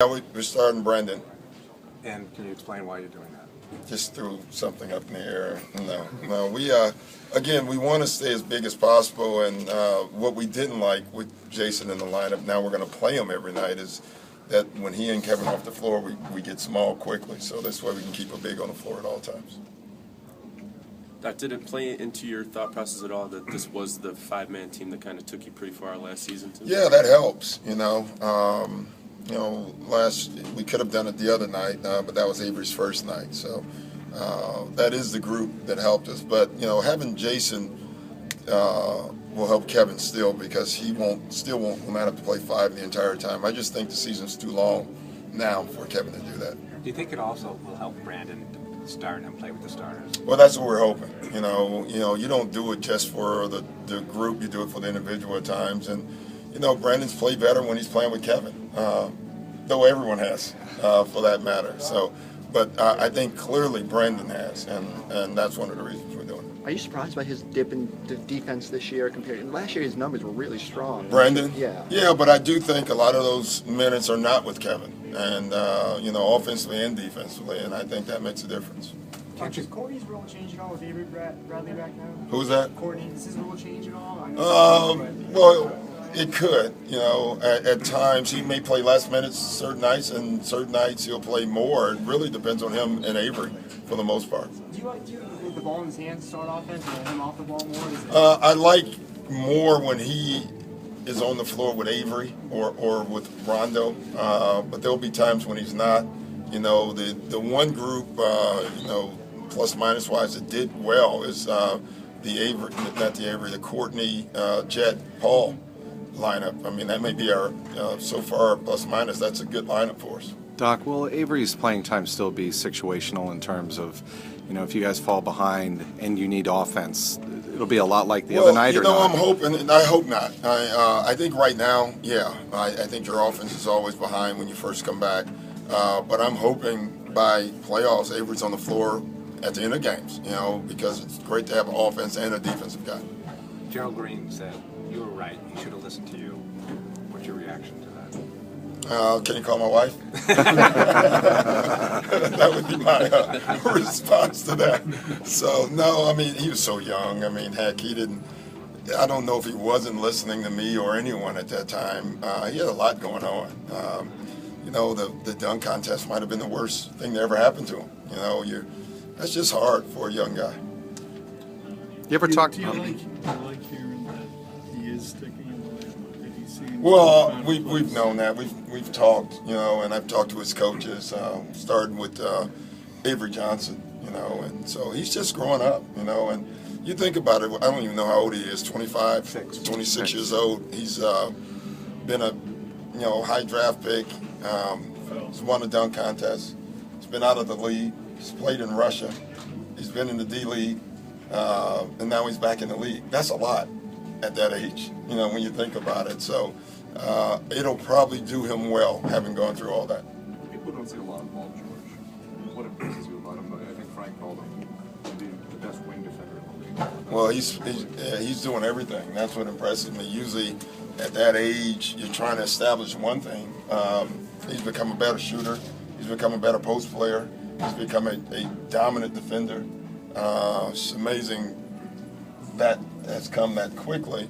Yeah, we're starting Brendan. And can you explain why you're doing that? Just threw something up in the air. No. We again, we want to stay as big as possible. And what we didn't like with Jason in the lineup, now we're going to play him every night, is that when he and Kevin off the floor, we get small quickly. So this way we can keep a big on the floor at all times. Did it play into your thought process at all that this was the five-man team that kind of took you pretty far last season too? Yeah, that helps. We could have done it the other night, but that was Avery's first night. So that is the group that helped us. But having Jason will help Kevin still, because he will not have to play five the entire time. I just think the season's too long now for Kevin to do that. Do you think it also will help Brandon start and play with the starters? Well, that's what we're hoping. You don't do it just for the group. You do it for the individual at times. And Brandon's played better when he's playing with Kevin, though everyone has, for that matter. So, but I think clearly Brandon has, and that's one of the reasons we're doing it. Are you surprised by his dip in the defense this year compared to last year? His numbers were really strong. Brandon? Yeah. Yeah, but I do think a lot of those minutes are not with Kevin, and offensively and defensively, and I think that makes a difference. Does Courtney's role change at all with Avery Bradley back now? Who's that? Courtney, does his role change at all? Well, it could. At times he may play less minutes certain nights, and certain nights he'll play more. It really depends on him and Avery for the most part. Do you like the ball in his hands to start offense, or him off the ball more? I like more when he is on the floor with Avery or with Rondo, but there'll be times when he's not. The one group, plus minus wise, that did well is the Courtney, Jet, Paul lineup. I mean, that may be our so far plus minus. That's a good lineup for us. Doc, will Avery's playing time still be situational in terms of, if you guys fall behind and you need offense, it'll be a lot like the other night, or not? I'm hoping, and I hope not. I think right now, yeah, I think your offense is always behind when you first come back. But I'm hoping by playoffs, Avery's on the floor at the end of games, because it's great to have an offense and a defensive guy. Gerald Green said you were right. He should have listened to you. What's your reaction to that? Can you call my wife? That would be my response to that. So, no, he was so young. Heck, he didn't. I don't know if he wasn't listening to me or anyone at that time. He had a lot going on. The dunk contest might have been the worst thing that ever happened to him. That's just hard for a young guy. You ever talk? Do you like hearing that he is sticking in the lineup? Did he see? Well, we've known that. We've talked, and I've talked to his coaches, starting with Avery Johnson, and so he's just growing up, and you think about it. I don't even know how old he is. 25, 26 years old. He's been a high draft pick. He's won a dunk contest. He's been out of the league. He's played in Russia. He's been in the D-League. And now he's back in the league. That's a lot at that age, when you think about it. So it'll probably do him well, having gone through all that. People don't see a lot of Paul George. What impresses you about him? I think Frank called him the best wing defender in the league. Well, he's doing everything. That's what impresses me. Usually at that age, you're trying to establish one thing. He's become a better shooter. He's become a better post player. He's become a dominant defender. It's amazing that has come that quickly,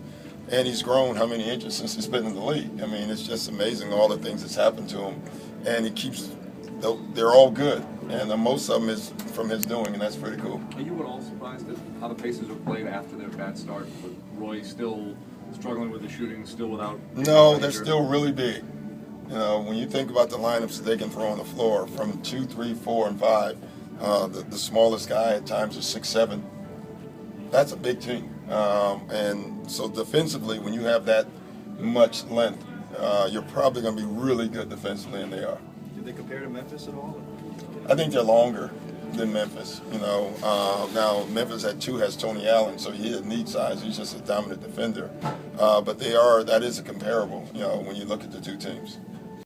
and he's grown how many inches since he's been in the league. It's just amazing all the things that's happened to him, and he keeps. They're all good, and most of them is from his doing, and that's pretty cool. Are you at all surprised at how the Pacers have played after their bad start, with Roy still struggling with the shooting, still without? No, they're still really big. When you think about the lineups that they can throw on the floor, from 2, 3, 4, and 5. The smallest guy at times is 6'7". That's a big team. And so defensively, when you have that much length, you're probably going to be really good defensively, and they are. Did they compare to Memphis at all? I think they're longer than Memphis. Now Memphis at 2 has Tony Allen, so he doesn't need size. He's just a dominant defender. But that is a comparable, when you look at the two teams.